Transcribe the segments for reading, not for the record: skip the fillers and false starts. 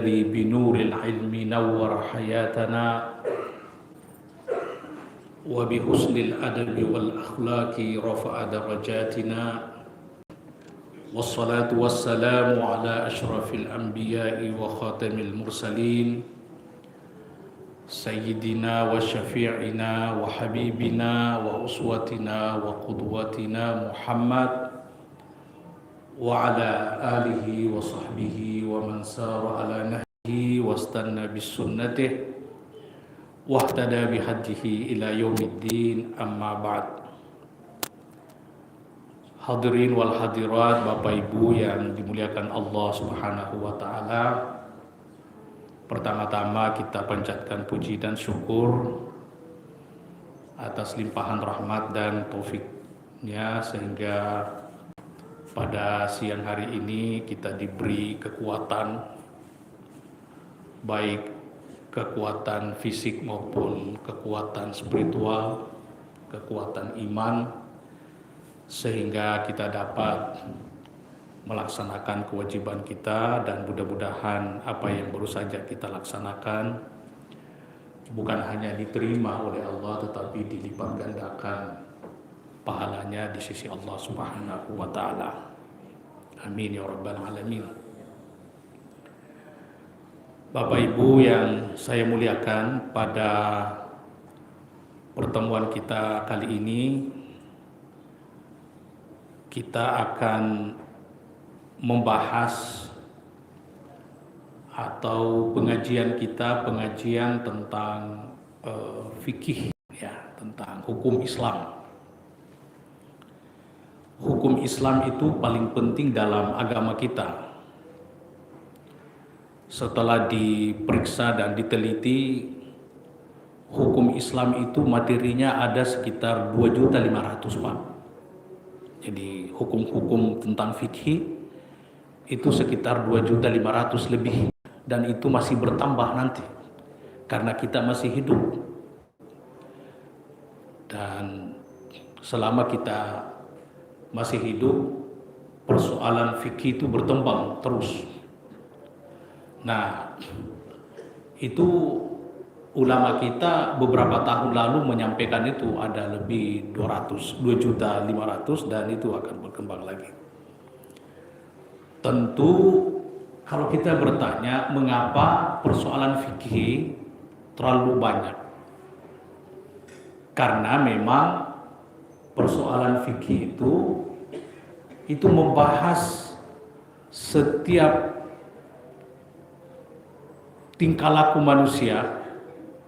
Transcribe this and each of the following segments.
بنور العلم نور حياتنا وبحسن الأدب والأخلاق رفع درجاتنا والصلاة والسلام على أشرف الأنبياء وخاتم المرسلين سيدنا وشفيعنا وحبيبنا وأسوتنا وقدوتنا محمد وعلى آله وصحبه ومن سار على نهجه واستنى بسنته واهتدى بهديه إلى يوم الدين أما بعد. Hadirin wal hadirat, Bapak Ibu yang dimuliakan Allah Subhanahu wa taala. Pertama-tama kita panjatkan puji dan syukur atas limpahan rahmat dan taufiknya sehingga pada siang hari ini kita diberi kekuatan, baik kekuatan fisik maupun kekuatan spiritual, kekuatan iman, sehingga kita dapat melaksanakan kewajiban kita, dan mudah-mudahan apa yang baru saja kita laksanakan bukan hanya diterima oleh Allah tetapi dilipat gandakan pahalanya di sisi Allah Subhanahu wa taala. Amin ya rabbal alamin. Bapak Ibu yang saya muliakan, pada pertemuan kita kali ini kita akan membahas atau pengajian tentang fikih, ya, tentang hukum Islam. Hukum Islam itu paling penting dalam agama kita. Setelah diperiksa dan diteliti, hukum Islam itu materinya ada sekitar 2.500.000, Pak. Jadi hukum-hukum tentang fikih itu sekitar 2.500.000 lebih, dan itu masih bertambah nanti karena kita masih hidup. Dan selama kita masih hidup, persoalan fikih itu berkembang terus. Nah, itu ulama kita beberapa tahun lalu menyampaikan itu ada lebih 2.500.000, dan itu akan berkembang lagi. Tentu kalau kita bertanya mengapa persoalan fikih terlalu banyak, karena memang persoalan fikih itu membahas setiap tingkah laku manusia,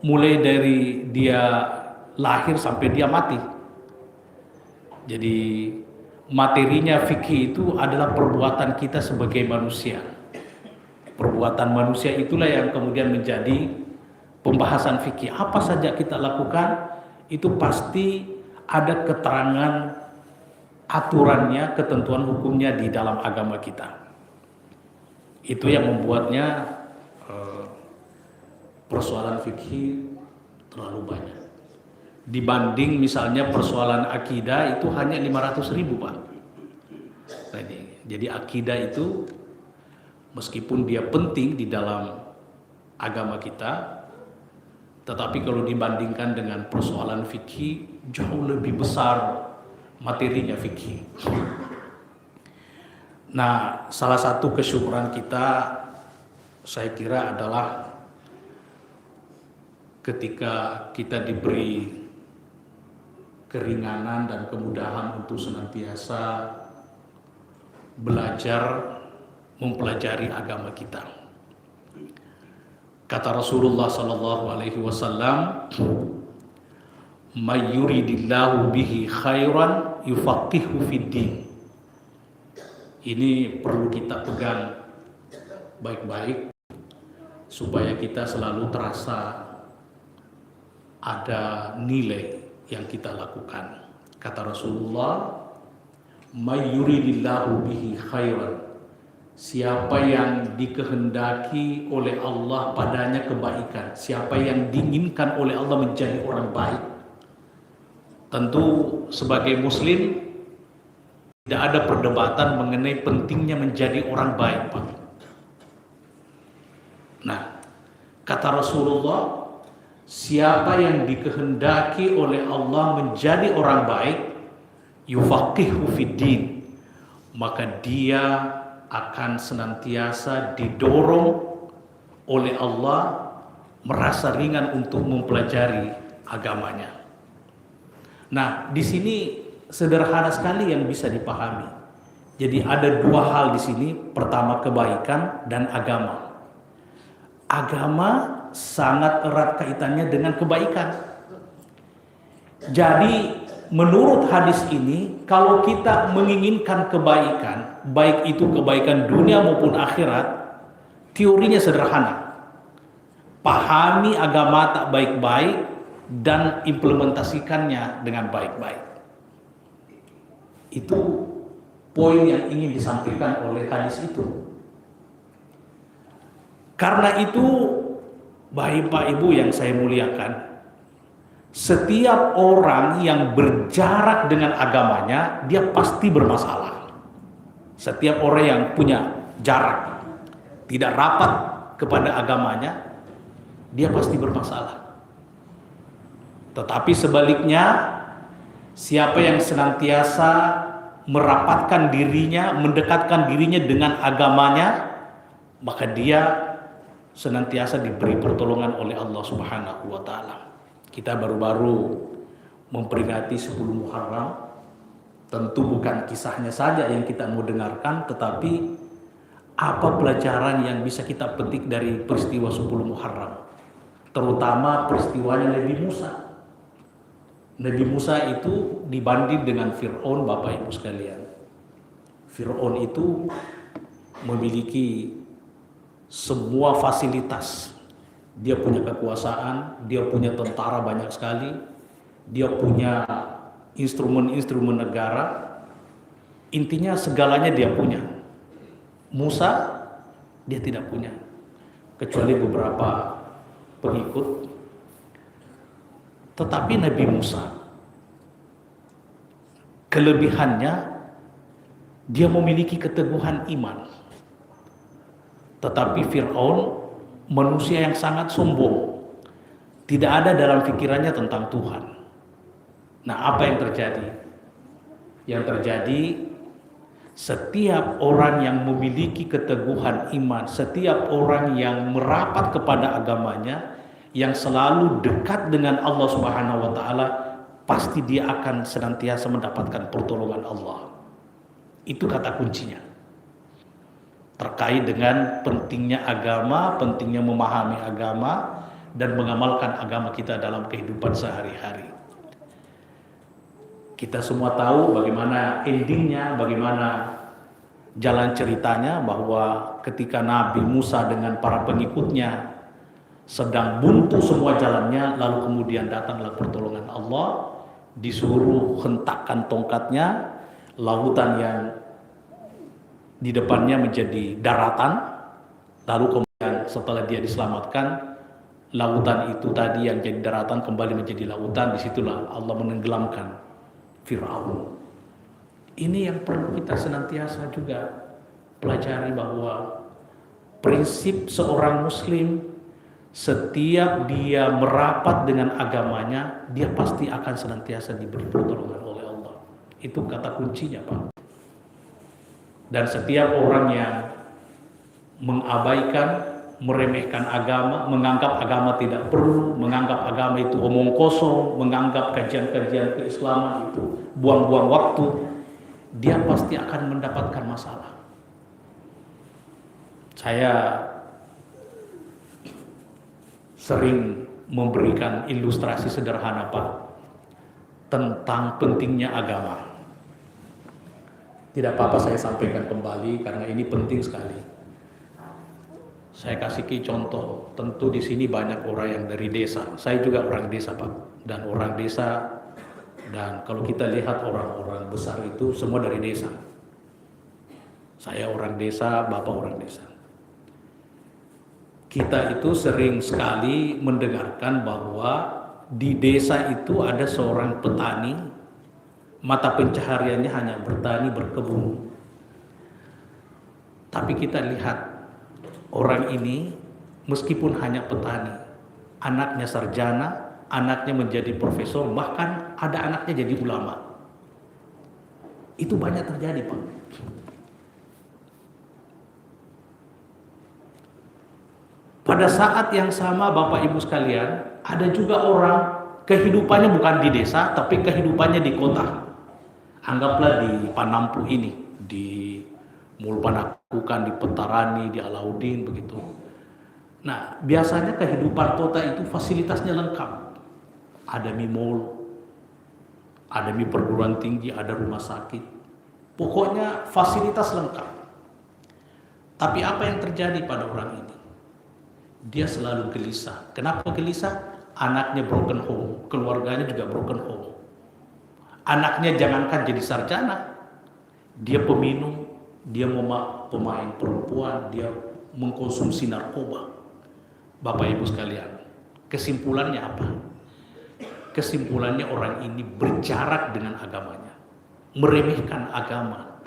mulai dari dia lahir sampai dia mati. Jadi materinya fikih itu adalah perbuatan kita sebagai manusia. Perbuatan manusia itulah yang kemudian menjadi pembahasan fikih. Apa saja kita lakukan itu pasti ada keterangan aturannya, ketentuan hukumnya di dalam agama kita. Itu yang membuatnya persoalan fikih terlalu banyak. Dibanding misalnya persoalan akidah itu hanya 500.000, Pak. Jadi akidah itu meskipun dia penting di dalam agama kita, tetapi kalau dibandingkan dengan persoalan fikih jauh lebih besar materinya fikih. Nah, salah satu kesyukuran kita saya kira adalah ketika kita diberi keringanan dan kemudahan untuk senantiasa belajar mempelajari agama kita. Kata Rasulullah sallallahu alaihi wasallam, "May yuridillahu bihi khairan yufaqihu fid-din." Ini perlu kita pegang baik-baik supaya kita selalu terasa ada nilai yang kita lakukan. Kata Rasulullah, "May yuridillahu bihi khairan." Siapa yang dikehendaki oleh Allah padanya kebaikan, siapa yang diinginkan oleh Allah menjadi orang baik. Tentu sebagai muslim tidak ada perdebatan mengenai pentingnya menjadi orang baik, Pak. Nah, kata Rasulullah, siapa yang dikehendaki oleh Allah menjadi orang baik, yufaqihu fiddin, maka dia akan senantiasa didorong oleh Allah merasa ringan untuk mempelajari agamanya. Nah, di sini sederhana sekali yang bisa dipahami. Jadi ada dua hal di sini. Pertama, kebaikan dan agama. Agama sangat erat kaitannya dengan kebaikan. Jadi menurut hadis ini, kalau kita menginginkan kebaikan, baik itu kebaikan dunia maupun akhirat, teorinya sederhana. Pahami agama tak baik-baik dan implementasikannya dengan baik-baik. Itu poin yang ingin disampaikan oleh hadis itu. Karena itu, Bapak Ibu yang saya muliakan, setiap orang yang berjarak dengan agamanya, dia pasti bermasalah. Setiap orang yang punya jarak, tidak rapat kepada agamanya, dia pasti bermasalah. Tetapi sebaliknya, siapa yang senantiasa merapatkan dirinya, mendekatkan dirinya dengan agamanya, maka dia senantiasa diberi pertolongan oleh Allah Subhanahu wa taala. Kita baru-baru memperingati 10 Muharram. Tentu bukan kisahnya saja yang kita mau dengarkan, tetapi apa pelajaran yang bisa kita petik dari peristiwa 10 Muharram, terutama peristiwanya Nabi Musa. Nabi Musa itu dibanding dengan Fir'aun, Bapak Ibu sekalian. Fir'aun itu memiliki semua fasilitas. Dia punya kekuasaan, dia punya tentara banyak sekali, dia punya instrumen-instrumen negara. Intinya segalanya dia punya. Musa, dia tidak punya, kecuali beberapa pengikut. Tetapi Nabi Musa, kelebihannya, dia memiliki keteguhan iman. Tetapi Fir'aun, manusia yang sangat sombong, tidak ada dalam pikirannya tentang Tuhan. Nah, apa yang terjadi? Yang terjadi, setiap orang yang memiliki keteguhan iman, setiap orang yang merapat kepada agamanya, yang selalu dekat dengan Allah Subhanahu wa taala, pasti dia akan senantiasa mendapatkan pertolongan Allah. Itu kata kuncinya. Terkait dengan pentingnya agama, pentingnya memahami agama dan mengamalkan agama kita dalam kehidupan sehari-hari. Kita semua tahu bagaimana endingnya, bagaimana jalan ceritanya, bahwa ketika Nabi Musa dengan para pengikutnya sedang buntu semua jalannya, lalu kemudian datanglah pertolongan Allah, disuruh hentakkan tongkatnya, lautan yang di depannya menjadi daratan, lalu kemudian setelah dia diselamatkan, lautan itu tadi yang jadi daratan kembali menjadi lautan. Disitulah Allah menenggelamkan Fir'aun. Ini yang perlu kita senantiasa juga pelajari, bahwa prinsip seorang muslim, setiap dia merapat dengan agamanya, dia pasti akan senantiasa diberi pertolongan oleh Allah. Itu kata kuncinya, Pak. Dan setiap orang yang mengabaikan, meremehkan agama, menganggap agama tidak perlu, menganggap agama itu omong kosong, menganggap kajian-kajian keislaman itu buang-buang waktu, dia pasti akan mendapatkan masalah. Saya sering memberikan ilustrasi sederhana, Pak, tentang pentingnya agama. Tidak apa-apa saya sampaikan kembali karena ini penting sekali. Saya kasih contoh. Tentu di sini banyak orang yang dari desa. Saya juga orang desa, Pak. Dan orang desa, dan kalau kita lihat orang-orang besar itu semua dari desa. Saya orang desa, Bapak orang desa. Kita itu sering sekali mendengarkan bahwa di desa itu ada seorang petani, mata pencahariannya hanya bertani, berkebun. Tapi kita lihat orang ini meskipun hanya petani, anaknya sarjana, anaknya menjadi profesor, bahkan ada anaknya jadi ulama. Itu banyak terjadi, Pak. Pada saat yang sama, Bapak Ibu sekalian, ada juga orang kehidupannya bukan di desa, tapi kehidupannya di kota. Anggaplah di Panampu ini, di Mulpanakukan, di Petarani, di Alauddin, begitu. Nah, biasanya kehidupan kota itu fasilitasnya lengkap. Ada mall, ada perguruan tinggi, ada rumah sakit. Pokoknya fasilitas lengkap. Tapi apa yang terjadi pada orang ini? Dia selalu gelisah. Kenapa gelisah? Anaknya broken home, keluarganya juga broken home. Anaknya jangankan jadi sarjana, dia peminum, dia pemain perempuan, dia mengkonsumsi narkoba. Bapak Ibu sekalian, kesimpulannya apa? Kesimpulannya orang ini berjarak dengan agamanya, meremehkan agama.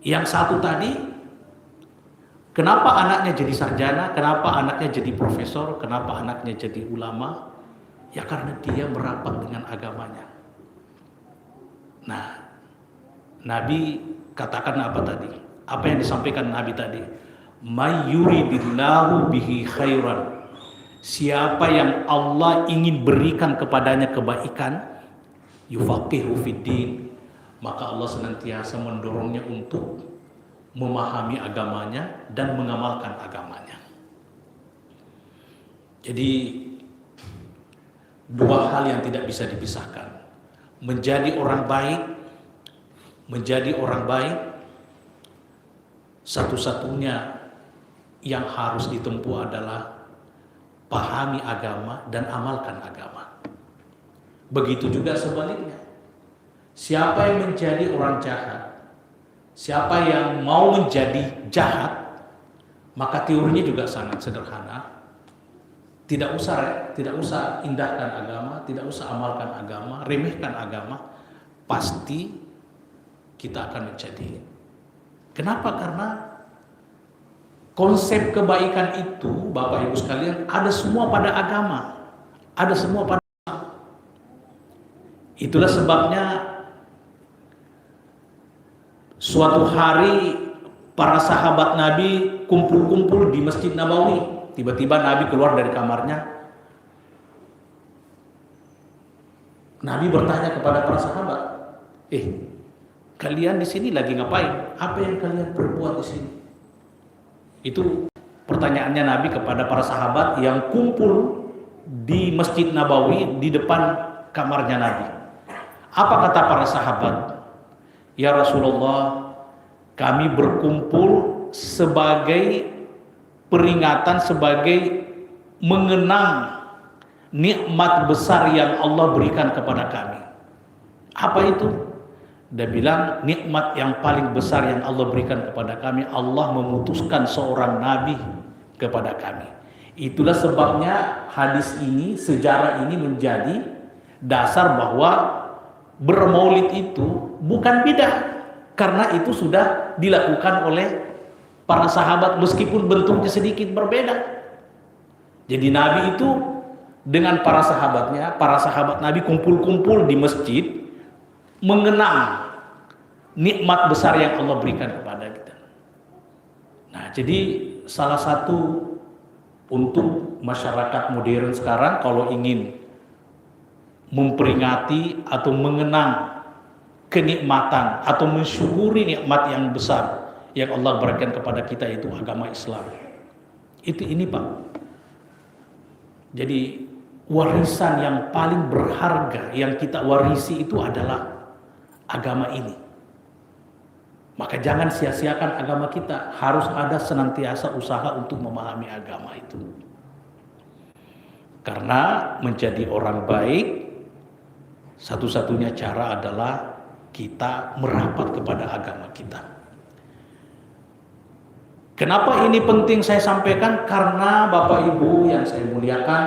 Yang satu tadi, kenapa anaknya jadi sarjana, kenapa anaknya jadi profesor, kenapa anaknya jadi ulama? Ya karena dia merapat dengan agamanya. Nah, Nabi katakan apa tadi? Apa yang disampaikan Nabi tadi? May yuridillahu bihi khairan. Siapa yang Allah ingin berikan kepadanya kebaikan, yufaqihu fiddin, maka Allah senantiasa mendorongnya untuk memahami agamanya dan mengamalkan agamanya. Jadi dua hal yang tidak bisa dipisahkan. Menjadi orang baik, satu-satunya yang harus ditempuh adalah pahami agama dan amalkan agama. Begitu juga sebaliknya. Siapa yang menjadi orang jahat, siapa yang mau menjadi jahat, maka teorinya juga sangat sederhana. Tidak usah indahkan agama, tidak usah amalkan agama, remehkan agama, pasti kita akan menjadi. Kenapa? Karena konsep kebaikan itu, Bapak Ibu sekalian, ada semua pada agama, ada semua pada Islam. Itulah sebabnya suatu hari para sahabat Nabi kumpul-kumpul di Masjid Nabawi. Tiba-tiba Nabi keluar dari kamarnya. Nabi bertanya kepada para sahabat, kalian di sini lagi ngapain? Apa yang kalian perbuat di sini? Itu pertanyaannya Nabi kepada para sahabat yang kumpul di Masjid Nabawi di depan kamarnya Nabi. Apa kata para sahabat? Ya Rasulullah, kami berkumpul sebagai peringatan, sebagai mengenang nikmat besar yang Allah berikan kepada kami. Apa itu? Dia bilang nikmat yang paling besar yang Allah berikan kepada kami, Allah memutuskan seorang nabi kepada kami. Itulah sebabnya hadis ini, sejarah ini menjadi dasar bahwa bermaulid itu bukan bidah, karena itu sudah dilakukan oleh para sahabat meskipun bentuknya sedikit berbeda. Jadi Nabi itu dengan para sahabatnya, para sahabat Nabi kumpul-kumpul di masjid mengenang nikmat besar yang Allah berikan kepada kita. Nah, jadi salah satu untuk masyarakat modern sekarang kalau ingin memperingati atau mengenang kenikmatan atau mensyukuri nikmat yang besar yang Allah berikan kepada kita, itu agama Islam. Ini Pak. Jadi warisan yang paling berharga yang kita warisi itu adalah agama ini. Maka jangan sia-siakan agama kita. Harus ada senantiasa usaha untuk memahami agama itu. Karena menjadi orang baik, satu-satunya cara adalah kita merapat kepada agama kita. Kenapa ini penting saya sampaikan? Karena Bapak Ibu yang saya muliakan,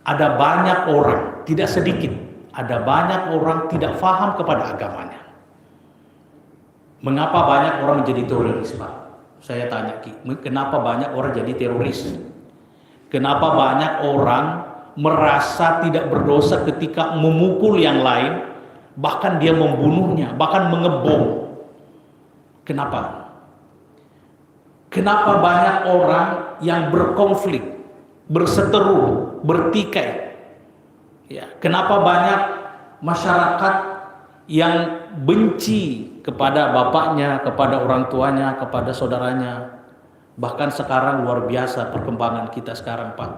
ada banyak orang, tidak sedikit, ada banyak orang tidak paham kepada agamanya. Mengapa banyak orang menjadi teroris, Pak? Saya tanya Ki, kenapa banyak orang jadi teroris? Kenapa banyak orang merasa tidak berdosa ketika memukul yang lain, bahkan dia membunuhnya, bahkan mengebom? Kenapa? Kenapa banyak orang yang berkonflik, berseteru, bertikai? Ya, kenapa banyak masyarakat yang benci kepada bapaknya, kepada orang tuanya, kepada saudaranya? Bahkan sekarang luar biasa perkembangan kita sekarang, Pak.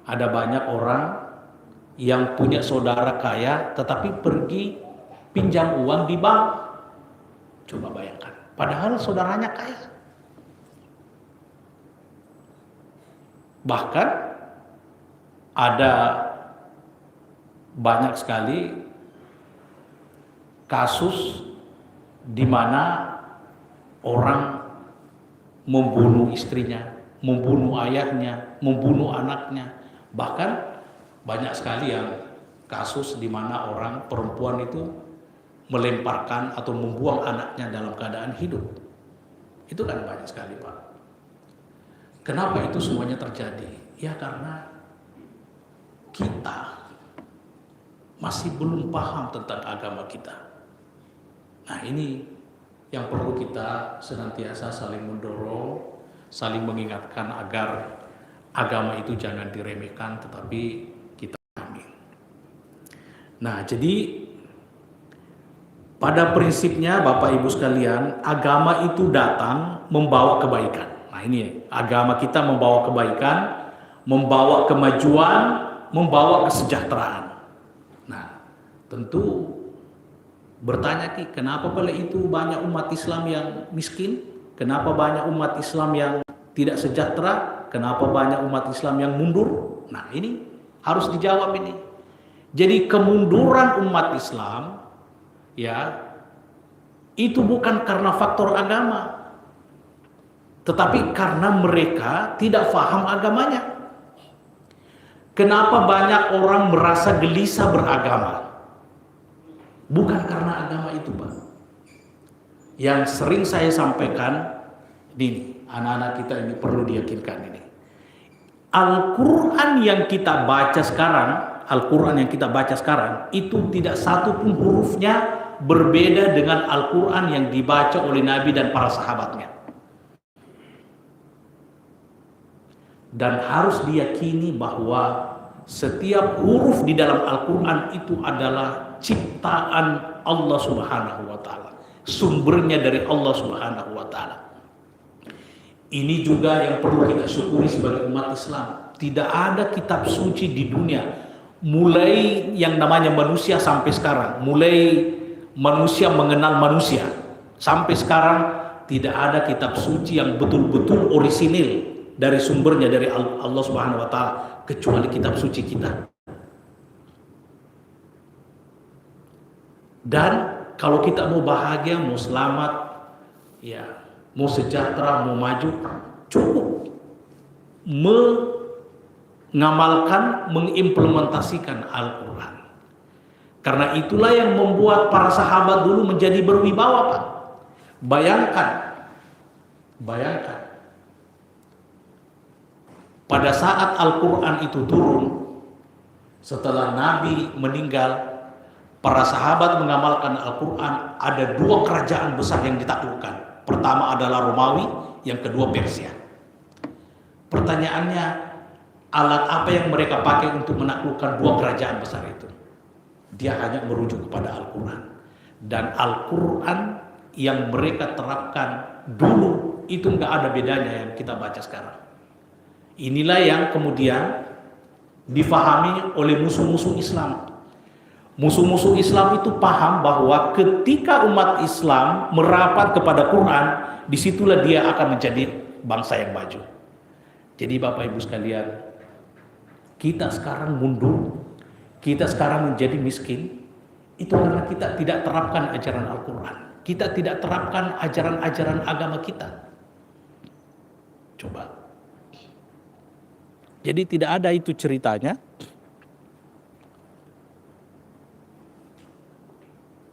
Ada banyak orang yang punya saudara kaya tetapi pergi pinjam uang di bank. Coba bayangkan, padahal saudaranya kaya. Bahkan ada banyak sekali kasus di mana orang membunuh istrinya, membunuh ayahnya, membunuh anaknya. Bahkan banyak sekali yang kasus di mana orang perempuan itu melemparkan atau membuang anaknya dalam keadaan hidup. Itu kan banyak sekali, Pak. Kenapa itu semuanya terjadi? Ya karena kita masih belum paham tentang agama kita. Nah, ini yang perlu kita senantiasa saling mendorong, saling mengingatkan agar agama itu jangan diremehkan tetapi kita pahami. Nah, jadi pada prinsipnya Bapak Ibu sekalian, agama itu datang membawa kebaikan. Nah, ini agama kita membawa kebaikan, membawa kemajuan, membawa kesejahteraan. Nah, tentu bertanya Ki, kenapa pula itu banyak umat Islam yang miskin? Kenapa banyak umat Islam yang tidak sejahtera? Kenapa banyak umat Islam yang mundur? Nah, ini harus dijawab ini. Jadi kemunduran umat Islam ya itu bukan karena faktor agama, tetapi karena mereka tidak paham agamanya. Kenapa banyak orang merasa gelisah beragama? Bukan karena agama itu, Pak. Yang sering saya sampaikan, ini anak-anak kita ini perlu diyakinkan ini. Al-Quran yang kita baca sekarang, Al-Quran yang kita baca sekarang, itu tidak satu pun hurufnya berbeda dengan Al-Quran yang dibaca oleh Nabi dan para sahabatnya. Dan harus diyakini bahwa setiap huruf di dalam Al-Quran itu adalah ciptaan Allah Subhanahu wa Ta'ala, sumbernya dari Allah Subhanahu wa Ta'ala. Ini juga yang perlu kita syukuri sebagai umat Islam. Tidak ada kitab suci di dunia, mulai yang namanya manusia sampai sekarang, mulai manusia mengenal manusia sampai sekarang, tidak ada kitab suci yang betul-betul orisinil dari sumbernya dari Allah Subhanahu wa Ta'ala kecuali kitab suci kita. Dan kalau kita mau bahagia, mau selamat, ya, mau sejahtera, mau maju, cukup mengamalkan, mengimplementasikan Al-Quran. Karena itulah yang membuat para sahabat dulu menjadi berwibawa, Pak. Bayangkan, pada saat Al-Quran itu turun, setelah Nabi meninggal, para sahabat mengamalkan Al-Quran. Ada dua kerajaan besar yang ditaklukkan. Pertama adalah Romawi, yang kedua Persia. Pertanyaannya, alat apa yang mereka pakai untuk menaklukkan dua kerajaan besar itu? Dia hanya merujuk kepada Al-Quran. Dan Al-Quran yang mereka terapkan dulu itu nggak ada bedanya yang kita baca sekarang. Inilah yang kemudian difahami oleh musuh-musuh Islam. Musuh-musuh Islam itu paham bahwa ketika umat Islam merapat kepada Quran, disitulah dia akan menjadi bangsa yang maju. Jadi Bapak Ibu sekalian, kita sekarang mundur, kita sekarang menjadi miskin, itu karena kita tidak terapkan ajaran Al-Quran. Kita tidak terapkan ajaran-ajaran agama kita. Coba. Jadi tidak ada itu ceritanya.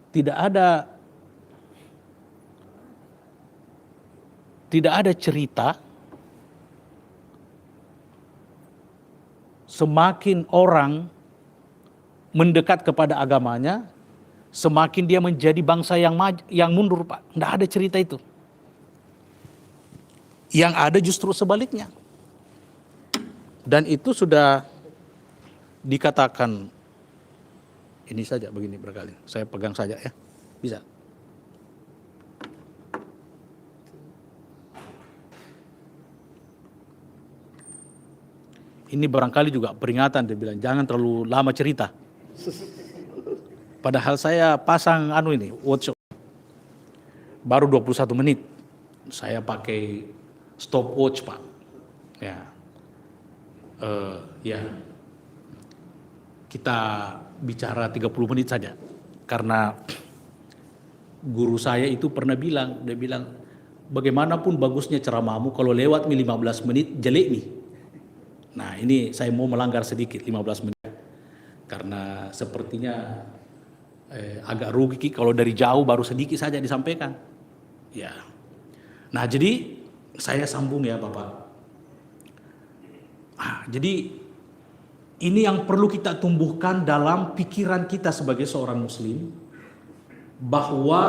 Tidak ada tidak ada cerita semakin orang mendekat kepada agamanya, semakin dia menjadi bangsa yang mundur, Pak. Tidak ada cerita itu. Yang ada justru sebaliknya. Dan itu sudah dikatakan, ini saja begini berkali. Saya pegang saja ya. Bisa. Ini barangkali juga peringatan, dia bilang jangan terlalu lama cerita. Padahal saya pasang ini watch baru 21 menit. Saya pakai stopwatch, Pak. Ya. Ya. Kita bicara 30 menit saja. Karena guru saya itu pernah bilang, dia bilang bagaimanapun bagusnya ceramahmu kalau lewat 15 menit jelek nih. Nah, ini saya mau melanggar sedikit 15 menit. Karena sepertinya agak rugi kalau dari jauh baru sedikit saja disampaikan. Ya. Nah, jadi saya sambung ya, Bapak. Jadi ini yang perlu kita tumbuhkan dalam pikiran kita sebagai seorang muslim, bahwa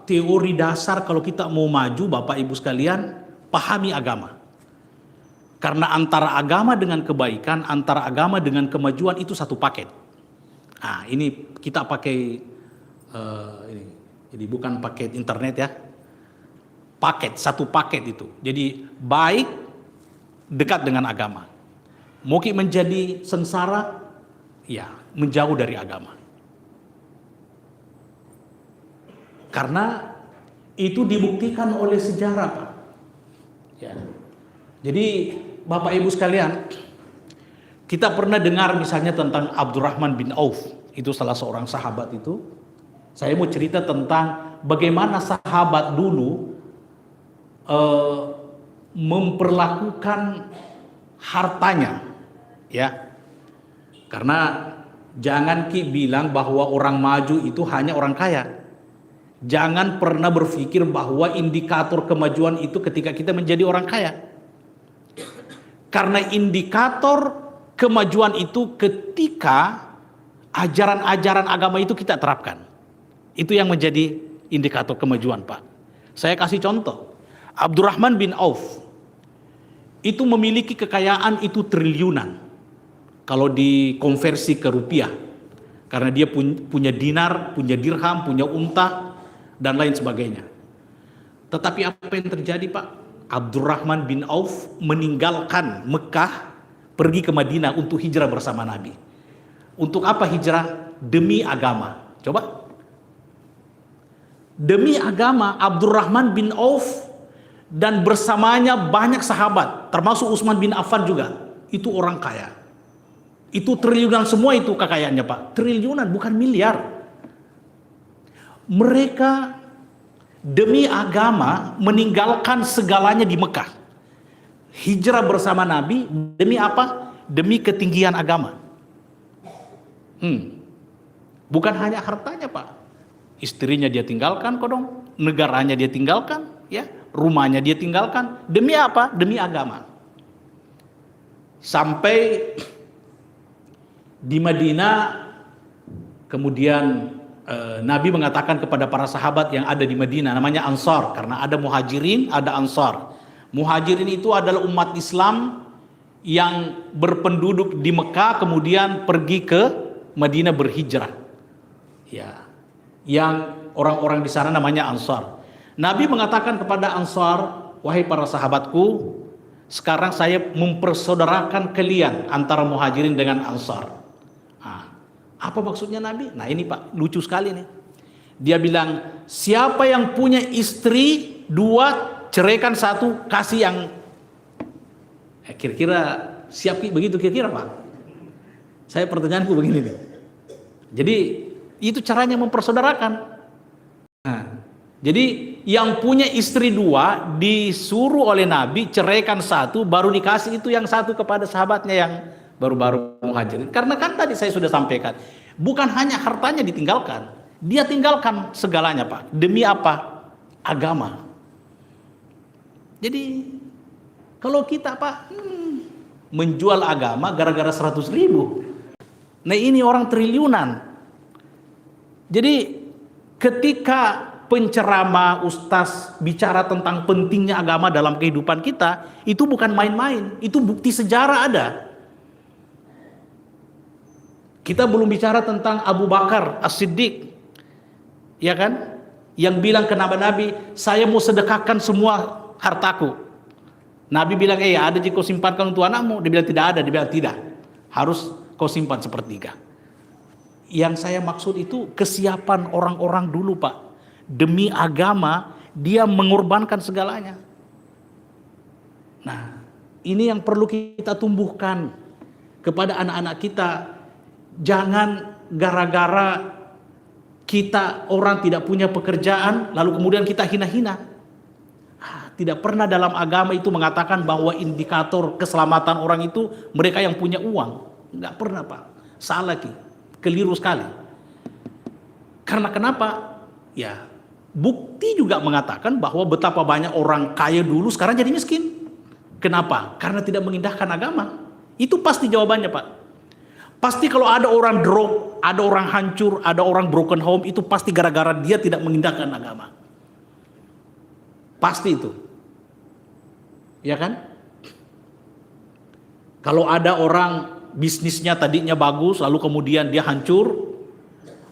teori dasar kalau kita mau maju, Bapak Ibu sekalian, pahami agama. Karena antara agama dengan kebaikan, antara agama dengan kemajuan itu satu paket. Nah, ini kita pakai ini bukan paket internet ya. Paket, satu paket itu. Jadi baik dekat dengan agama. Mau menjadi sengsara, ya menjauh dari agama. Karena itu dibuktikan oleh sejarah, Pak. Ya. Jadi Bapak Ibu sekalian, kita pernah dengar misalnya tentang Abdurrahman bin Auf, itu salah seorang sahabat itu. Saya mau cerita tentang bagaimana sahabat dulu memperlakukan hartanya, ya. Karena jangan bilang bahwa orang maju itu hanya orang kaya. Jangan pernah berpikir bahwa indikator kemajuan itu ketika kita menjadi orang kaya. Karena indikator kemajuan itu ketika ajaran-ajaran agama itu kita terapkan. Itu yang menjadi indikator kemajuan, Pak. Saya kasih contoh. Abdurrahman bin Auf itu memiliki kekayaan itu triliunan. Kalau dikonversi ke rupiah. Karena dia punya dinar, punya dirham, punya unta, dan lain sebagainya. Tetapi apa yang terjadi, Pak? Abdurrahman bin Auf meninggalkan Mekah, pergi ke Madinah untuk hijrah bersama Nabi. Untuk apa hijrah? Demi agama. Coba. Demi agama, Abdurrahman bin Auf dan bersamanya banyak sahabat, termasuk Utsman bin Affan juga. Itu orang kaya. Itu triliunan semua itu kekayaannya, Pak. Triliunan, bukan miliar. Mereka demi agama meninggalkan segalanya di Mekah. Hijrah bersama Nabi demi apa? Demi ketinggian agama. Bukan hanya hartanya, Pak. Istrinya dia tinggalkan, kodong. Negaranya dia tinggalkan, ya. Rumahnya dia tinggalkan. Demi apa? Demi agama. Sampai di Madinah, kemudian Nabi mengatakan kepada para sahabat yang ada di Madinah, namanya Ansar, karena ada muhajirin, ada Ansar. Muhajirin itu adalah umat Islam yang berpenduduk di Mekah kemudian pergi ke Madinah berhijrah. Ya. Yang orang-orang di sana namanya Ansar. Nabi mengatakan kepada Ansar, wahai para sahabatku, sekarang saya mempersaudarakan kalian antara muhajirin dengan Ansar. Apa maksudnya Nabi? Nah ini Pak, lucu sekali nih. Dia bilang, siapa yang punya istri 2, ceraikan 1, kasih yang kira-kira siap begitu kira-kira, Pak. Saya pertanyaanku begini nih. Jadi itu caranya mempersaudarakan. Nah, jadi yang punya istri 2 disuruh oleh Nabi ceraikan 1, baru dikasih itu yang 1 kepada sahabatnya yang baru-baru muhajirin. Karena kan tadi saya sudah sampaikan, bukan hanya hartanya ditinggalkan, dia tinggalkan segalanya, Pak. Demi apa? Agama. Jadi kalau kita Pak menjual agama gara-gara 100.000. Nah ini orang triliunan. Jadi ketika penceramah ustaz bicara tentang pentingnya agama dalam kehidupan kita, itu bukan main-main, itu bukti sejarah ada. Kita belum bicara tentang Abu Bakar As-Siddiq, ya kan? Yang bilang ke Nabi, saya mau sedekahkan semua hartaku. Nabi bilang, ada jika kau simpankan untuk anakmu. Dia bilang tidak ada, dia bilang tidak. Harus kau simpan sepertiga. Yang saya maksud itu kesiapan orang-orang dulu Pak. Demi agama, dia mengorbankan segalanya. Nah, ini yang perlu kita tumbuhkan kepada anak-anak kita. Jangan gara-gara kita orang tidak punya pekerjaan, lalu kemudian kita hina-hina. Tidak pernah dalam agama itu mengatakan bahwa indikator keselamatan orang itu mereka yang punya uang. Enggak pernah Pak. Salah Ki. Keliru sekali. Karena kenapa? Ya, bukti juga mengatakan bahwa betapa banyak orang kaya dulu sekarang jadi miskin. Kenapa? Karena tidak mengindahkan agama. Itu pasti jawabannya Pak. Pasti kalau ada orang drop, ada orang hancur, ada orang broken home, itu pasti gara-gara dia tidak mengindahkan agama. Pasti itu. Ya kan? Kalau ada orang bisnisnya tadinya bagus, lalu kemudian dia hancur,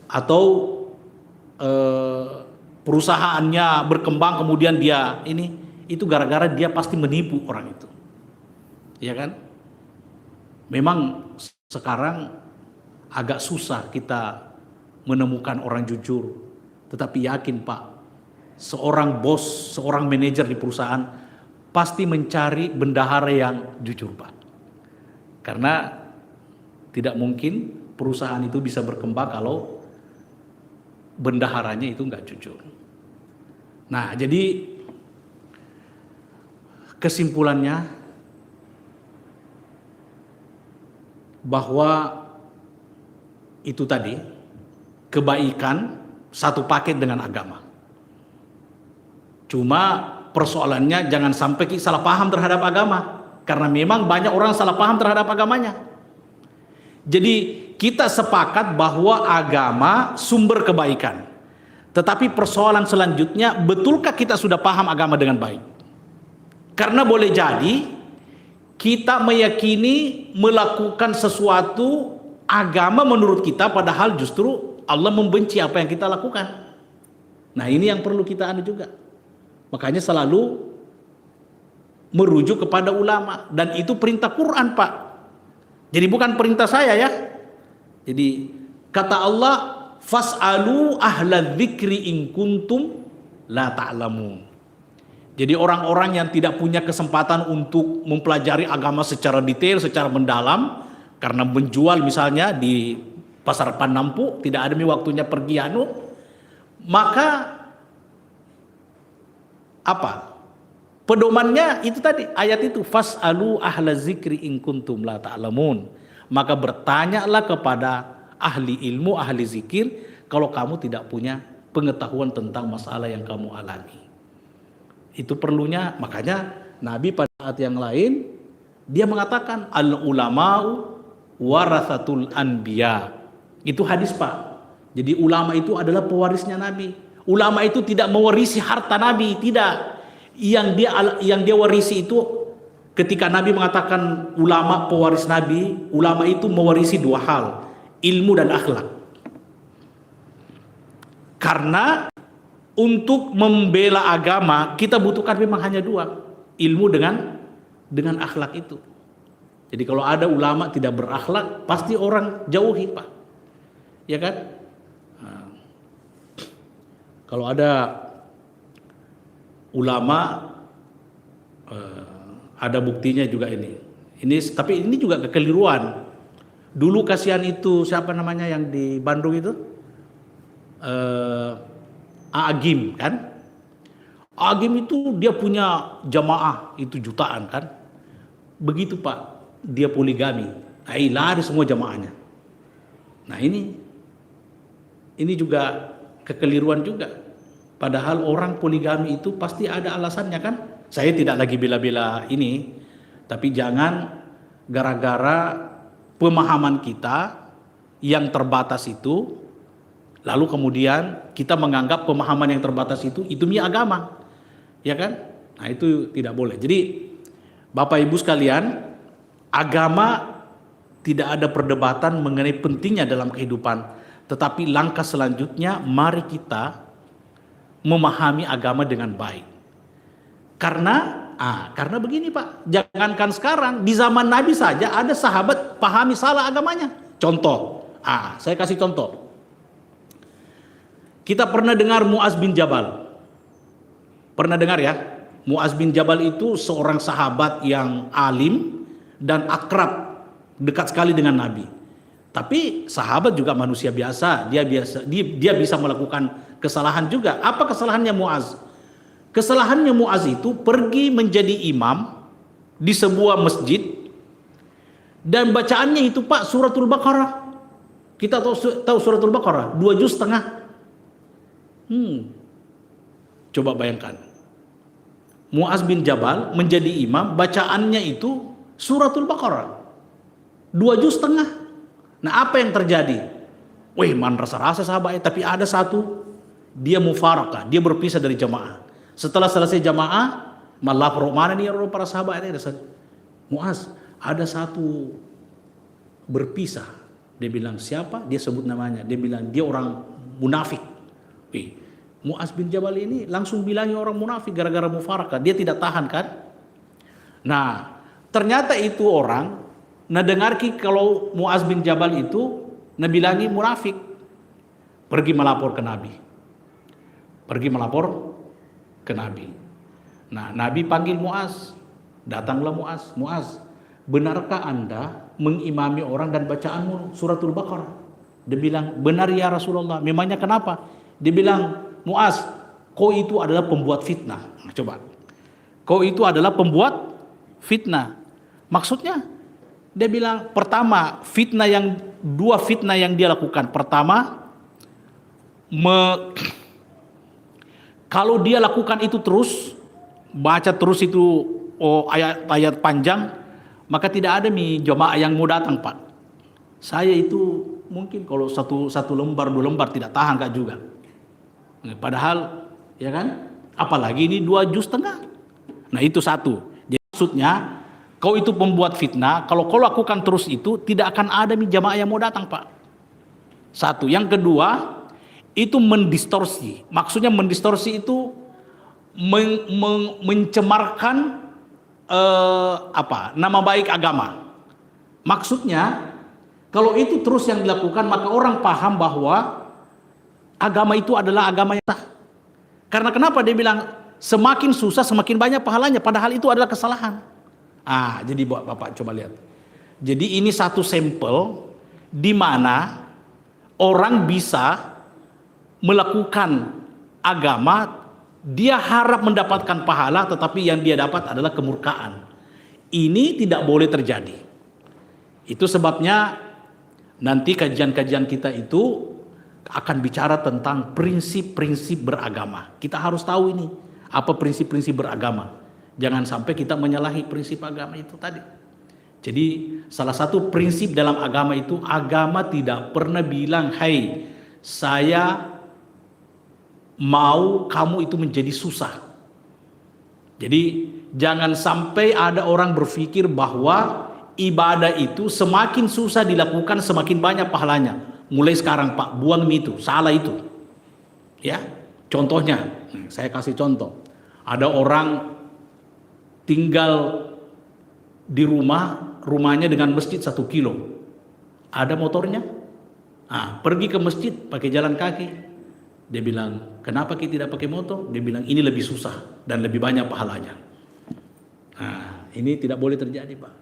atau perusahaannya berkembang kemudian dia itu gara-gara dia pasti menipu orang itu. Ya kan? Memang sekarang agak susah kita menemukan orang jujur, tetapi yakin Pak, seorang bos, seorang manajer di perusahaan pasti mencari bendahara yang jujur Pak. Karena tidak mungkin perusahaan itu bisa berkembang kalau bendaharanya itu nggak jujur. Nah, jadi kesimpulannya bahwa itu tadi kebaikan satu paket dengan agama. Cuma persoalannya jangan sampai kita salah paham terhadap agama, karena memang banyak orang salah paham terhadap agamanya. Jadi kita sepakat bahwa agama sumber kebaikan. Tetapi persoalan selanjutnya, betulkah kita sudah paham agama dengan baik? Karena boleh jadi kita meyakini melakukan sesuatu agama menurut kita, padahal justru Allah membenci apa yang kita lakukan. Nah ini yang perlu kita anu juga. Makanya selalu merujuk kepada ulama, dan itu perintah Quran Pak. Jadi bukan perintah saya ya. Jadi kata Allah, fas'alu ahla dzikri in kuntum la ta'lamun. Jadi orang-orang yang tidak punya kesempatan untuk mempelajari agama secara detail, secara mendalam, karena menjual misalnya di pasar Panampu, tidak ada waktunya pergi maka apa? Pedomannya itu tadi, ayat itu, fas'alu ahla dzikri in kuntum la ta'lamun. Maka bertanyalah kepada ahli ilmu, ahli zikir, kalau kamu tidak punya pengetahuan tentang masalah yang kamu alami. Itu perlunya, makanya Nabi pada saat yang lain dia mengatakan al ulama'u warathatul anbiya. Itu hadis Pak. Jadi ulama itu adalah pewarisnya Nabi. Ulama itu tidak mewarisi harta Nabi, tidak. Yang dia warisi itu, ketika Nabi mengatakan ulama pewaris Nabi, ulama itu mewarisi dua hal, ilmu dan akhlak. Karena untuk membela agama kita butuhkan memang hanya dua, ilmu dengan akhlak itu. Jadi kalau ada ulama tidak berakhlak, pasti orang jauhi Pak, ya kan? Nah, kalau ada ulama, ada buktinya juga ini. Tapi ini juga kekeliruan. Dulu kasihan itu siapa namanya yang di Bandung itu? Agim kan? Agim itu dia punya jamaah itu jutaan kan? Begitu Pak, dia poligami, lari semua jamaahnya. Nah ini juga kekeliruan juga. Padahal orang poligami itu pasti ada alasannya kan? Saya tidak lagi bela-bela ini, tapi jangan gara-gara pemahaman kita yang terbatas itu, lalu kemudian kita menganggap pemahaman yang terbatas itu mie agama, ya kan? Nah itu tidak boleh. Jadi Bapak Ibu sekalian, agama tidak ada perdebatan mengenai pentingnya dalam kehidupan, tetapi langkah selanjutnya mari kita memahami agama dengan baik. Karena begini Pak, jangankan sekarang, di zaman Nabi saja ada sahabat pahami salah agamanya. Contoh, saya kasih contoh. Kita pernah dengar Muaz bin Jabal. Pernah dengar ya? Muaz bin Jabal itu seorang sahabat yang alim dan akrab, dekat sekali dengan Nabi. Tapi sahabat juga manusia biasa, dia bisa melakukan kesalahan juga. Apa kesalahannya Muaz? Kesalahannya Muaz itu pergi menjadi imam di sebuah masjid dan bacaannya itu Pak suratul Baqarah. Kita tahu suratul Baqarah 2 juz setengah. Coba bayangkan. Muaz bin Jabal menjadi imam, bacaannya itu suratul Baqarah 2 juz setengah. Nah apa yang terjadi? Wih man rasa-rasa sahabatnya, tapi ada satu dia mufarakah, dia berpisah dari jamaah. Setelah selesai jamaah, malah mana nih para sahabat ini? Muaz, ada satu berpisah. Dia bilang siapa? Dia sebut namanya. Dia bilang dia orang munafik. Muaz bin Jabal ini langsung bilangnya orang munafik gara-gara mufarakah. Dia tidak tahan kan? Nah, ternyata itu orang dengarki kalau Muaz bin Jabal itu bilangi munafik. Pergi melapor ke Nabi. Nah, Nabi panggil Muaz. Datanglah Muaz. Muaz, benarkah Anda mengimami orang dan bacaanmu suratul Baqarah? Dia bilang, benar ya Rasulullah. Memangnya kenapa? Dia bilang, Muaz, kau itu adalah pembuat fitnah. Nah, coba. Kau itu adalah pembuat fitnah. Maksudnya, dia bilang, pertama, dua fitnah yang dia lakukan. Pertama, kalau dia lakukan itu terus, baca terus itu ayat-ayat panjang, maka tidak ada jemaah yang mau datang Pak. Saya itu mungkin kalau satu lembar 2 lembar tidak tahan Kak juga. Padahal ya kan, apalagi ini 2 juz setengah. Nah itu satu. Jadi maksudnya kau itu pembuat fitnah, kalau kau lakukan terus itu tidak akan ada jemaah yang mau datang Pak. Satu. Yang kedua, itu mendistorsi. Maksudnya mendistorsi itu mencemarkan nama baik agama. Maksudnya kalau itu terus yang dilakukan, maka orang paham bahwa agama itu adalah agama yang sah. Karena kenapa dia bilang semakin susah semakin banyak pahalanya, padahal itu adalah kesalahan. Jadi Bapak coba lihat. Jadi ini satu sampel di mana orang bisa melakukan agama, dia harap mendapatkan pahala, tetapi yang dia dapat adalah kemurkaan. Ini tidak boleh terjadi. Itu sebabnya nanti kajian-kajian kita itu akan bicara tentang prinsip-prinsip beragama. Kita harus tahu ini, apa prinsip-prinsip beragama. Jangan sampai kita menyalahi prinsip agama itu tadi. Jadi salah satu prinsip dalam agama itu, agama tidak pernah bilang, "Hai, saya mau kamu itu menjadi susah." Jadi jangan sampai ada orang berpikir bahwa ibadah itu semakin susah dilakukan semakin banyak pahalanya. Mulai sekarang Pak, buang itu, salah itu. Ya, contohnya, saya kasih contoh. Ada orang tinggal di rumahnya dengan masjid 1 kilo. Ada motornya, pergi ke masjid pakai jalan kaki. Dia bilang, kenapa kita tidak pakai motor? Dia bilang, ini lebih susah dan lebih banyak pahalanya. Ini tidak boleh terjadi Pak.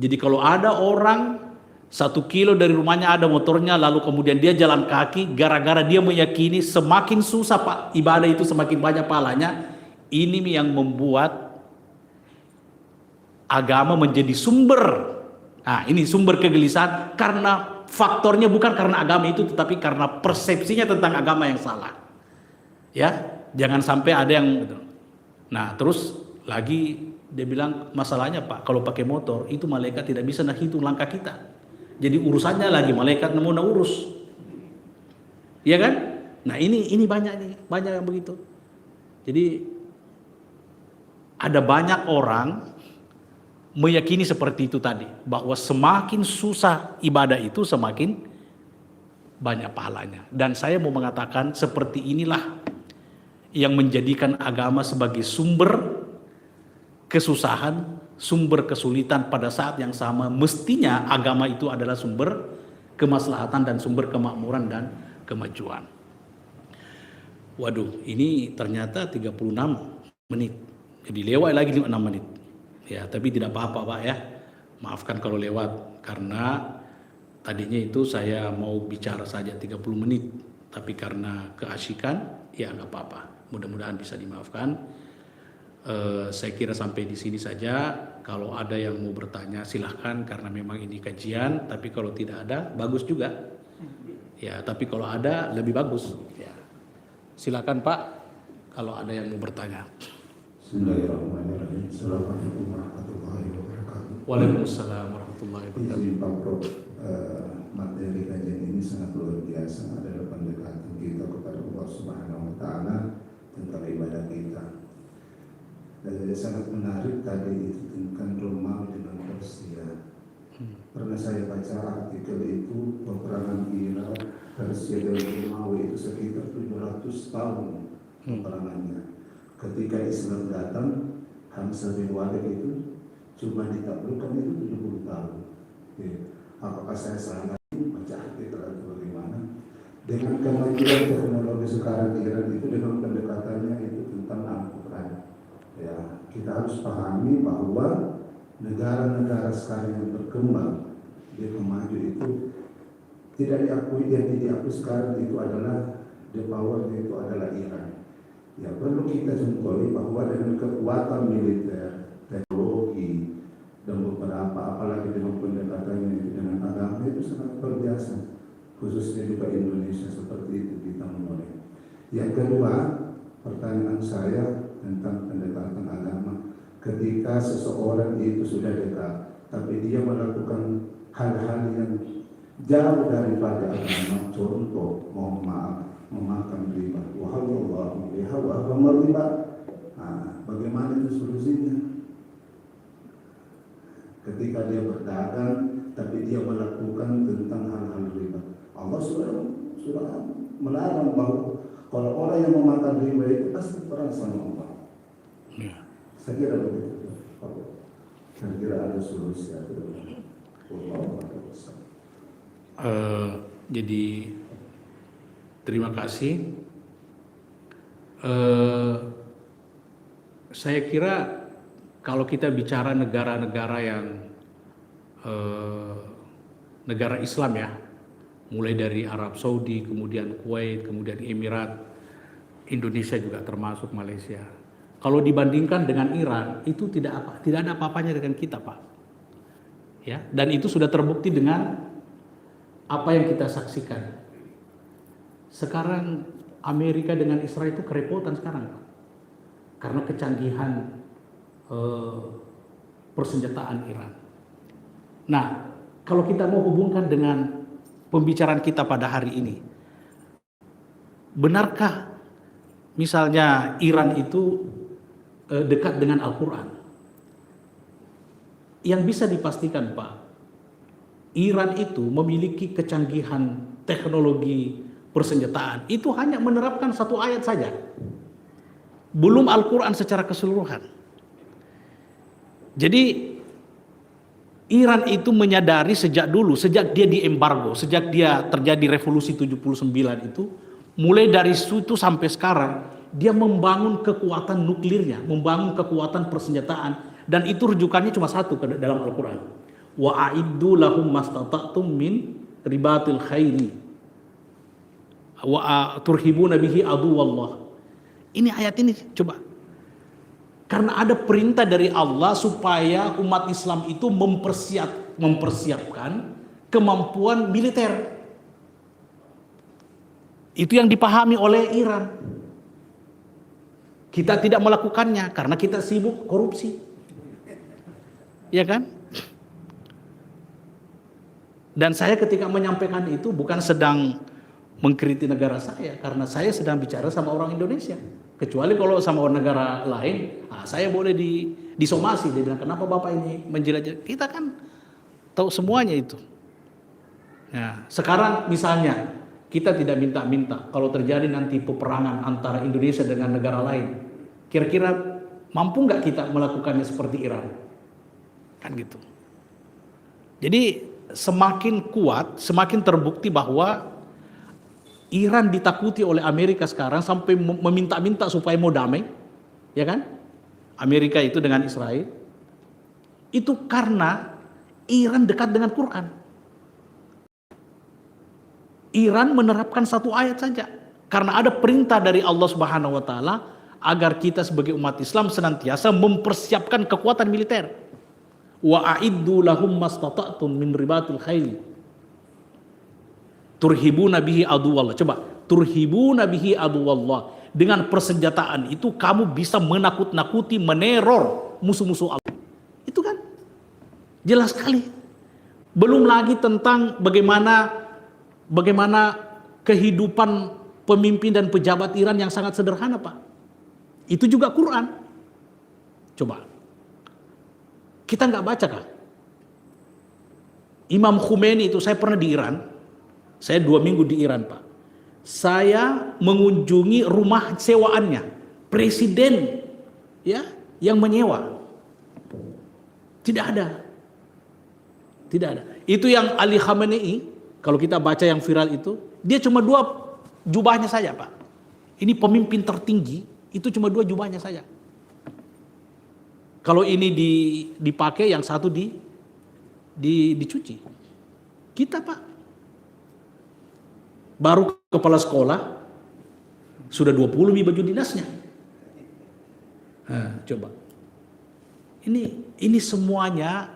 Jadi kalau ada orang 1 kilo dari rumahnya ada motornya, lalu kemudian dia jalan kaki, gara-gara dia meyakini semakin susah Pak ibadah itu semakin banyak pahalanya, ini yang membuat agama menjadi sumber. Ini sumber kegelisahan karena faktornya bukan karena agama itu, tetapi karena persepsinya tentang agama yang salah. Ya, jangan sampai ada yang. Nah, terus Lagi dia bilang masalahnya Pak, kalau pakai motor itu malaikat tidak bisa hitung langkah kita. Jadi urusannya lagi malaikat mau urus. Iya kan? Nah, ini banyak nih, banyak yang begitu. Jadi ada banyak orang meyakini seperti itu tadi, bahwa semakin susah ibadah itu semakin banyak pahalanya. Dan saya mau mengatakan seperti inilah yang menjadikan agama sebagai sumber kesusahan, sumber kesulitan pada saat yang sama. Mestinya agama itu adalah sumber kemaslahatan dan sumber kemakmuran dan kemajuan. Waduh, ini ternyata 36 menit. Jadi lewat lagi 6 menit. Ya, tapi tidak apa-apa Pak ya. Maafkan kalau lewat, karena tadinya itu saya mau bicara saja 30 menit. Tapi karena keasikan, ya nggak apa-apa. Mudah-mudahan bisa dimaafkan. Saya kira sampai di sini saja. Kalau ada yang mau bertanya silahkan, karena memang ini kajian. Tapi kalau tidak ada, bagus juga. Ya, tapi kalau ada lebih bagus. Ya. Silakan Pak, kalau ada yang mau bertanya. Bismillahirrahmanirrahim. Assalamualaikum warahmatullahi wabarakatuh. Waalaikumsalam warahmatullahi wabarakatuh. Izin Pak Prof, materi kajian ini sangat luar biasa, adalah pendekatan kita kepada Allah Subhanahu wa Ta'ala tentang ibadah kita. Dan sangat menarik tadi itu tentang Romawi dengan Persia. Pernah saya baca artikel itu, peperangan Irak, Persia dan Romawi itu sekitar 700 tahun peperangannya. Ketika Islam datang, Hamzah bin Walid itu cuma ditaklukkan itu 70 tahun. Ya. Apakah saya salah baca artikel atau bagaimana? Dengan kemajuan teknologi sekarang Iran itu, dengan pendekatannya itu tentang Al-Quran. Ya, kita harus pahami bahwa negara-negara sekarang yang berkembang, dia maju itu tidak diakui. Yang diakui sekarang itu adalah the power, itu adalah Iran. Ya, perlu kita contohi bahwa dengan kekuatan militer, teknologi, dan beberapa apalagi dengan pendekatannya itu dengan agama itu sangat luar biasa. Khususnya juga Indonesia seperti itu kita mulai. Yang kedua, pertanyaan saya tentang pendekatan agama. Ketika seseorang itu sudah dekat, tapi dia melakukan hal-hal yang jauh daripada agama, contoh, mohon maaf, memakan riba, wahallallahu biha wa harrama riba. Bagaimana itu solusinya? Ketika dia berdagang, tapi dia melakukan tentang hal-hal riba, Allah sudah melarang bahwa kalau orang yang memakan riba itu pasti perang sama Allah. Ya. Saya kira begitu. Saya kira ada solusi atau jadi terima kasih. Saya kira kalau kita bicara negara-negara yang negara Islam ya, mulai dari Arab Saudi, kemudian Kuwait, kemudian Emirat, Indonesia juga termasuk, Malaysia. Kalau dibandingkan dengan Iran, itu tidak ada apa-apanya dengan kita, Pak. Ya, dan itu sudah terbukti dengan apa yang kita saksikan. Sekarang Amerika dengan Israel itu kerepotan sekarang, Pak. Karena kecanggihan persenjataan Iran. Nah, kalau kita mau hubungkan dengan pembicaraan kita pada hari ini, benarkah misalnya Iran itu dekat dengan Al-Quran? Yang bisa dipastikan, Pak, Iran itu memiliki kecanggihan teknologi persenjataan itu hanya menerapkan satu ayat saja, belum Al-Quran secara keseluruhan. Jadi Iran itu menyadari sejak dulu, sejak dia diembargo, sejak dia terjadi revolusi 79 itu, mulai dari situ sampai sekarang, dia membangun kekuatan nuklirnya, membangun kekuatan persenjataan, dan itu rujukannya cuma satu dalam Al-Quran. Wa a'iddu lahum mastata'tum min ribatil khairi wa turhibuna bihi aduwallah. Ini ayat ini coba. Karena ada perintah dari Allah supaya umat Islam itu mempersiapkan kemampuan militer. Itu yang dipahami oleh Iran. Kita tidak melakukannya karena kita sibuk korupsi. Ya kan? Dan saya ketika menyampaikan itu bukan sedang mengkritik negara saya, karena saya sedang bicara sama orang Indonesia. Kecuali kalau sama orang negara lain, saya boleh disomasi. Dia bilang, kenapa Bapak ini menjelajah? Kita kan tahu semuanya itu. Nah, sekarang misalnya kita tidak minta-minta kalau terjadi nanti peperangan antara Indonesia dengan negara lain, kira-kira mampu nggak kita melakukannya seperti Iran? Kan gitu. Jadi semakin kuat, semakin terbukti bahwa Iran ditakuti oleh Amerika sekarang sampai meminta-minta supaya mau damai, ya kan? Amerika itu dengan Israel. Itu karena Iran dekat dengan Quran. Iran menerapkan satu ayat saja. Karena ada perintah dari Allah Subhanahu wa taala agar kita sebagai umat Islam senantiasa mempersiapkan kekuatan militer. Wa a'iddu lahum mastata'tum min ribatil khail. Turhibuna bihi aduwallah. Coba, turhibuna bihi aduwallah. Dengan persenjataan itu kamu bisa menakut-nakuti, meneror musuh-musuh Allah. Itu kan jelas sekali. Belum lagi tentang bagaimana kehidupan pemimpin dan pejabat Iran yang sangat sederhana, Pak. Itu juga Quran. Coba, kita nggak baca kah? Imam Khomeini itu, saya pernah di Iran. Saya 2 minggu di Iran, Pak. Saya mengunjungi rumah sewaannya, presiden ya yang menyewa. Tidak ada. Itu yang Ali Khamenei, kalau kita baca yang viral itu, dia cuma 2 jubahnya saja, Pak. Ini pemimpin tertinggi, itu cuma 2 jubahnya saja. Kalau ini dipakai, yang satu dicuci. Kita, Pak, baru kepala sekolah sudah 20 lebih baju dinasnya. Coba. Ini semuanya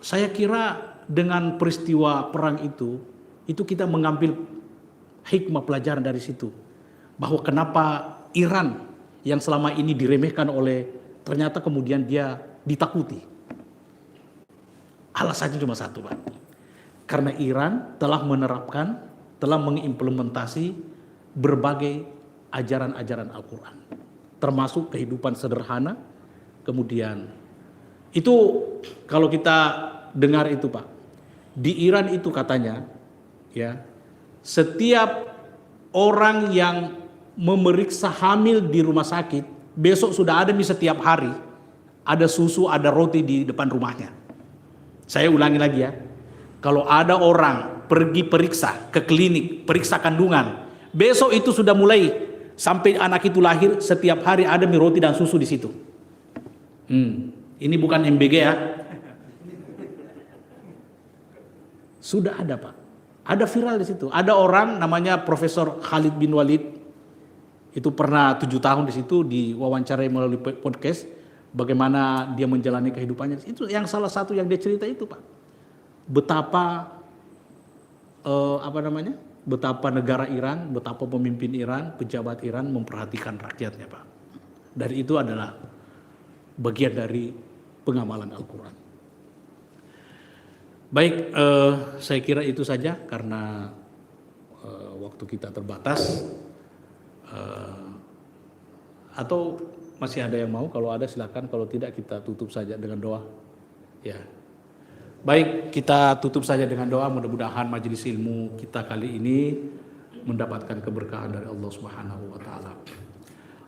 saya kira dengan peristiwa perang itu kita mengambil hikmah pelajaran dari situ. Bahwa kenapa Iran yang selama ini diremehkan ternyata kemudian dia ditakuti. Alasannya cuma satu, Pak. Karena Iran telah mengimplementasi berbagai ajaran-ajaran Al-Quran, termasuk kehidupan sederhana. Kemudian itu kalau kita dengar itu, Pak, di Iran itu katanya ya, setiap orang yang memeriksa hamil di rumah sakit besok sudah ada setiap hari ada susu, ada roti di depan rumahnya. Saya ulangi lagi ya, kalau ada orang pergi periksa ke klinik, periksa kandungan, besok itu sudah mulai sampai anak itu lahir, setiap hari ada roti dan susu di situ. Ini bukan MBG ya. Sudah ada, Pak. Ada viral di situ. Ada orang namanya Profesor Khalid bin Walid, itu pernah 7 tahun di situ, diwawancarai melalui podcast bagaimana dia menjalani kehidupannya. Itu yang salah satu yang dia cerita itu, Pak. Betapa betapa negara Iran, betapa pemimpin Iran, pejabat Iran memperhatikan rakyatnya, Pak. Dan itu adalah bagian dari pengamalan Al-Quran. Baik, saya kira itu saja karena waktu kita terbatas. Atau masih ada yang mau? Kalau ada silakan, kalau tidak kita tutup saja dengan doa. Ya. Baik, kita tutup saja dengan doa. Mudah-mudahan majelis ilmu kita kali ini mendapatkan keberkahan dari Allah Subhanahu wa taala.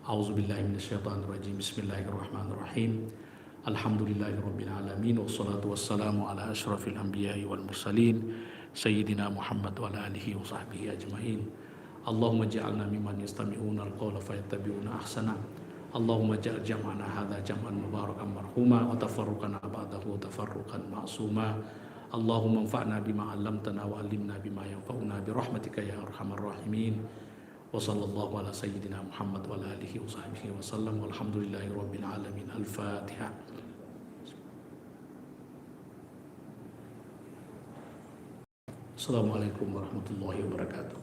A'udzubillahi minasyaitonirrajim. Bismillahirrahmanirrahim. Alhamdulillahirabbil alamin wassalatu wassalamu ala asyrafil anbiya'i wal mursalin sayyidina Muhammad wa ala alihi wa sahbihi ajmain. Allahumma ja'alna mimman yastami'una al-qawla fayattabi'una ahsana. Allahumma ja'al jam'ana hadza jam'an mubarakan marhuma wa tafarruqana ba'dahu tafarruqan ma'suma. Allahumma anfa'na bima 'allamtana wa 'allimna bima yanfa'una bi rahmatika ya arhamar rahimin. Wa sallallahu ala sayyidina Muhammad wa ala alihi wa sahbihi wa sallam. Walhamdulillahi rabbil alamin. Al-Fatihah. Assalamualaikum warahmatullahi wabarakatuh.